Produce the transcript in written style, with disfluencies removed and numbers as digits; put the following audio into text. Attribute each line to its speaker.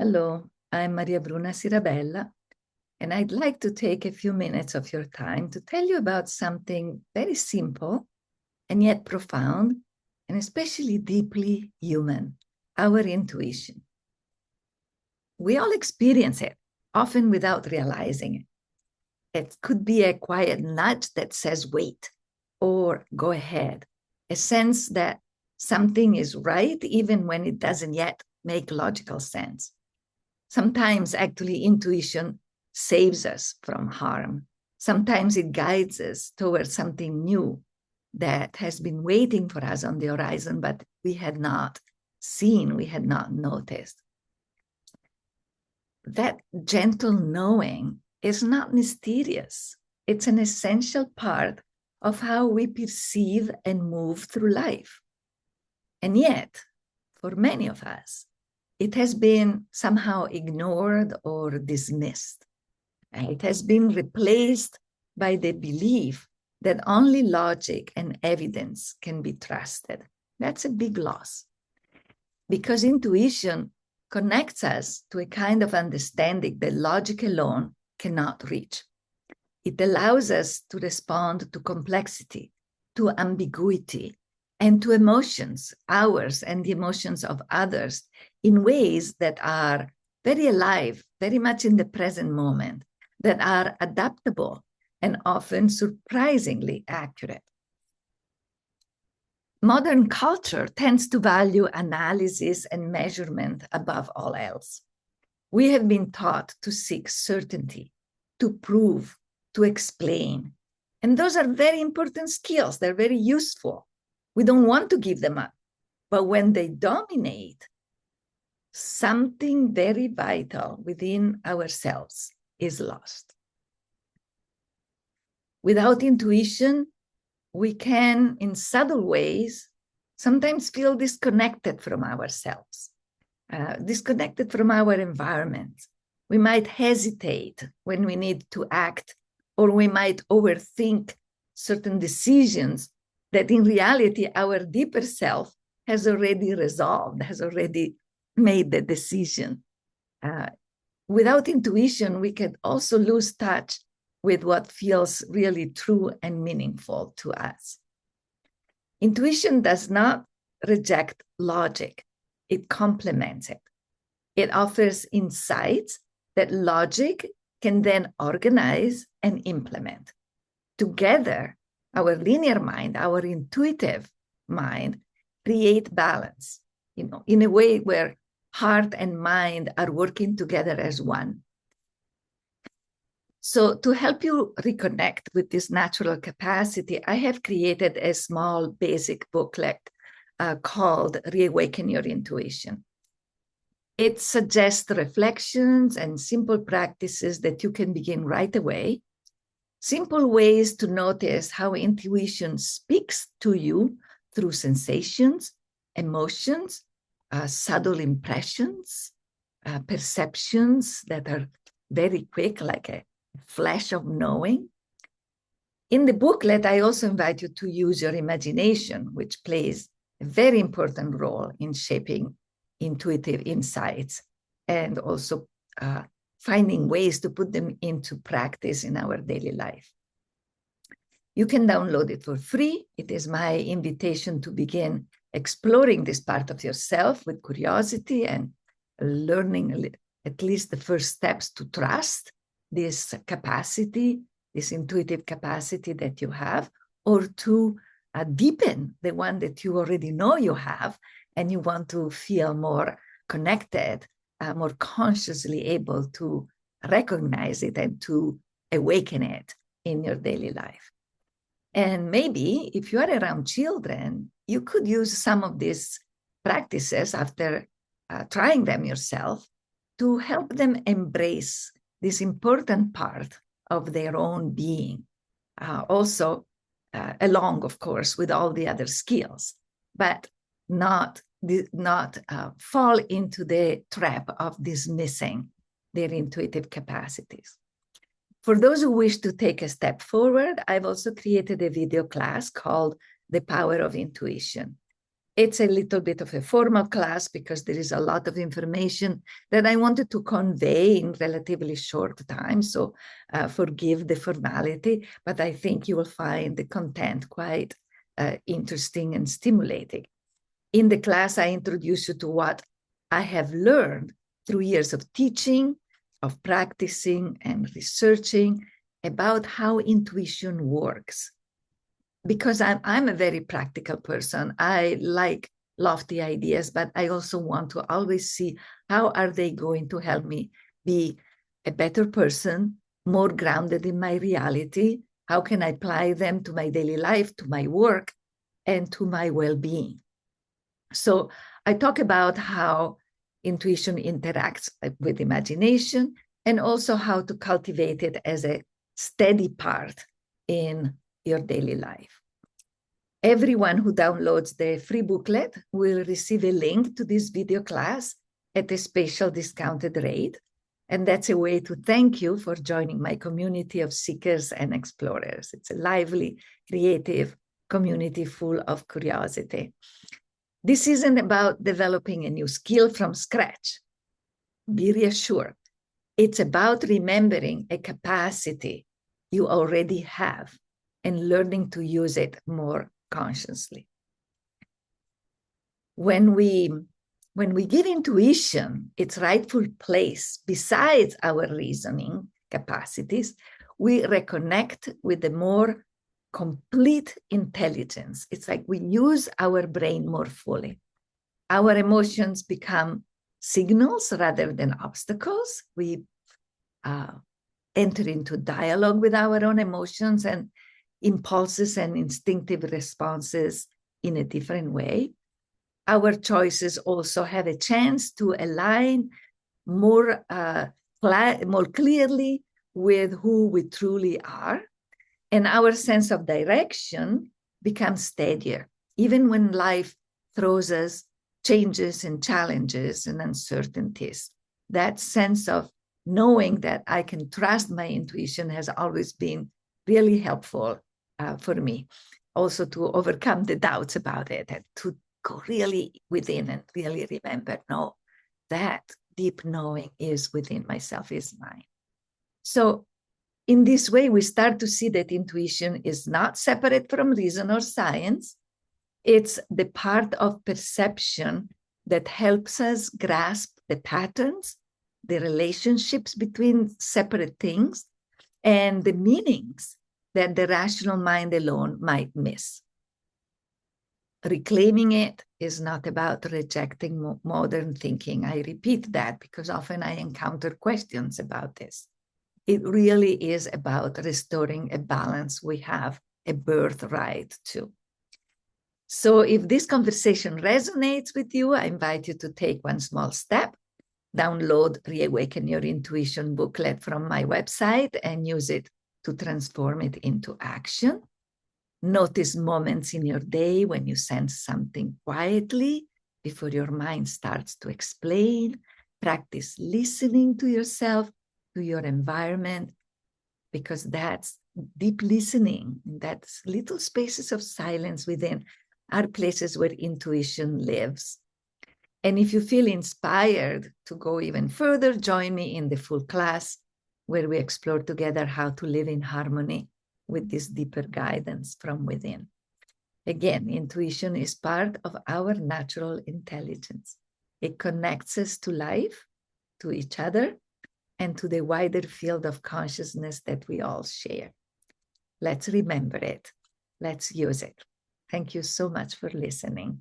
Speaker 1: Hello, I'm Mariabruna Sirabella, and I'd like to take a few minutes of your time to tell you about something very simple and yet profound, and especially deeply human, our intuition. We all experience it, often without realizing it. It could be a quiet nudge that says, wait, or go ahead, a sense that something is right, even when it doesn't yet make logical sense. Sometimes actually intuition saves us from harm. Sometimes it guides us towards something new that has been waiting for us on the horizon, but we had not seen, we had not noticed. That gentle knowing is not mysterious. It's an essential part of how we perceive and move through life. And yet, for many of us, it has been somehow ignored or dismissed. It has been replaced by the belief that only logic and evidence can be trusted. That's a big loss, because intuition connects us to a kind of understanding that logic alone cannot reach. It allows us to respond to complexity, to ambiguity, and to emotions, ours and the emotions of others, in ways that are very alive, very much in the present moment, that are adaptable and often surprisingly accurate. Modern culture tends to value analysis and measurement above all else. We have been taught to seek certainty, to prove, to explain. And those are very important skills. They're very useful. We don't want to give them up. But when they dominate, something very vital within ourselves is lost. Without intuition, we can, in subtle ways, sometimes feel disconnected from ourselves, disconnected from our environment. We might hesitate when we need to act, or we might overthink certain decisions that in reality our deeper self has already resolved, has already made the decision. Without intuition, we can also lose touch with what feels really true and meaningful to us. Intuition does not reject logic. It complements it. It offers insights that logic can then organize and implement. Together, our linear mind, our intuitive mind, create balance, in a way where heart and mind are working together as one. So to help you reconnect with this natural capacity, I have created a small basic booklet called Reawaken Your Intuition. It suggests reflections and simple practices that you can begin right away. Simple ways to notice how intuition speaks to you through sensations, emotions, subtle impressions, perceptions that are very quick, like a flash of knowing. In the booklet, I also invite you to use your imagination, which plays a very important role in shaping intuitive insights and also finding ways to put them into practice in our daily life. You can download it for free. It is my invitation to begin exploring this part of yourself with curiosity and learning at least the first steps to trust this capacity, this intuitive capacity that you have, or to deepen the one that you already know you have, and you want to feel more connected, more consciously able to recognize it and to awaken it in your daily life. And maybe if you are around children, you could use some of these practices after trying them yourself to help them embrace this important part of their own being. Also, along, of course, with all the other skills, but not fall into the trap of dismissing their intuitive capacities. For those who wish to take a step forward, I've also created a video class called The Power of Intuition. It's a little bit of a formal class because there is a lot of information that I wanted to convey in relatively short time. So forgive the formality, but I think you will find the content quite interesting and stimulating. In the class, I introduce you to what I have learned through years of teaching, of practicing and researching about how intuition works. Because I'm a very practical person. I like lofty ideas, but I also want to always see how are they going to help me be a better person, more grounded in my reality? How can I apply them to my daily life, to my work, and to my well-being? So I talk about how intuition interacts with imagination and also how to cultivate it as a steady part in your daily life. Everyone who downloads the free booklet will receive a link to this video class at a special discounted rate. And that's a way to thank you for joining my community of seekers and explorers. It's a lively, creative community full of curiosity. This isn't about developing a new skill from scratch. Be reassured. It's about remembering a capacity you already have and learning to use it more consciously. When we give intuition its rightful place besides our reasoning capacities, we reconnect with the more complete intelligence. It's like we use our brain more fully. Our emotions become signals rather than obstacles. We enter into dialogue with our own emotions and impulses and instinctive responses in a different way. Our choices also have a chance to align more clearly with who we truly are. And our sense of direction becomes steadier, even when life throws us changes and challenges and uncertainties. That sense of knowing that I can trust my intuition has always been really helpful for me. Also to overcome the doubts about it and to go really within and really remember, no, that deep knowing is within myself, is mine. So in this way, we start to see that intuition is not separate from reason or science. It's the part of perception that helps us grasp the patterns, the relationships between separate things, and the meanings that the rational mind alone might miss. Reclaiming it is not about rejecting modern thinking. I repeat that because often I encounter questions about this. It really is about restoring a balance we have a birthright to. So if this conversation resonates with you, I invite you to take one small step. Download Reawaken Your Intuition booklet from my website and use it to transform it into action. Notice moments in your day when you sense something quietly before your mind starts to explain. Practice listening to yourself, to your environment, because that's deep listening. That's little spaces of silence within are places where intuition lives. And if you feel inspired to go even further, join me in the full class where we explore together how to live in harmony with this deeper guidance from within. Again, intuition is part of our natural intelligence. It connects us to life, to each other, and to the wider field of consciousness that we all share. Let's remember it. Let's use it. Thank you so much for listening.